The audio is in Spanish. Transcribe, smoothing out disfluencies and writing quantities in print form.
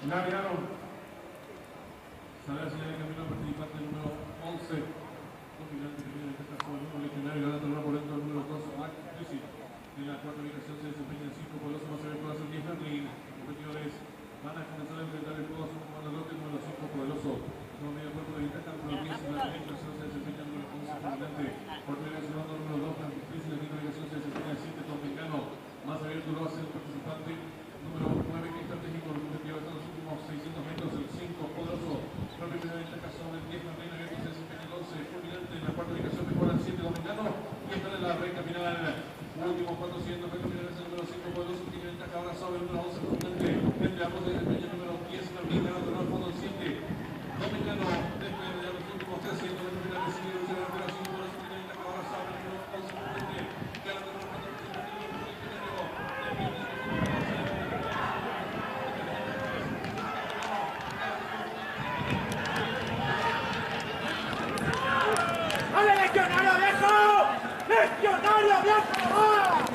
Largaron. Sale la señal de camino al participante número 11. Dominante que tiene esta caso el número legionario, ganando una por dentro del número 2, Mac Lucy. En la cuarta ubicación se desempeña el 5 Poderoso, más abierto va a ser 10 Berlín. Los competidores van a comenzar a enfrentar el juego a su comando bloque número 5 Poderoso. Como medio cuerpo de ventaja número 10, en la primera ubicación se desempeña el número 11 Dominante. Por primera ubicación número 2, Mac Lucy. En la quinta ubicación se desempeña el 7 Dominicano. Más abierto lo va a ser el participante número 9, que estratégico. Los competidores en los últimos 600 metros, el 5 Poderoso. Por primera ventaja sobre el 10 Berlín, abierto se desempeña el 11 Fulminante. En la cuarta ubicación mejora el 7 Dominicano. Y está en la recta final. Últimos 400 metros, finales el número 5 Poderoso, tiene ventaja ahora sobre el número 11 Fulminante. Entre ambos se desempeña el número 10 Berlín, ganando el fondo el 7 Dominicano. Después de los últimos 300 metros finales, sigue el 5 Poderoso, tiene ventaja ahora sobre el número 11 Fulminante. Ganando el fondo el 7 ¡Ale, legionario viejo! ¡Legionario viejo! ¡Ah!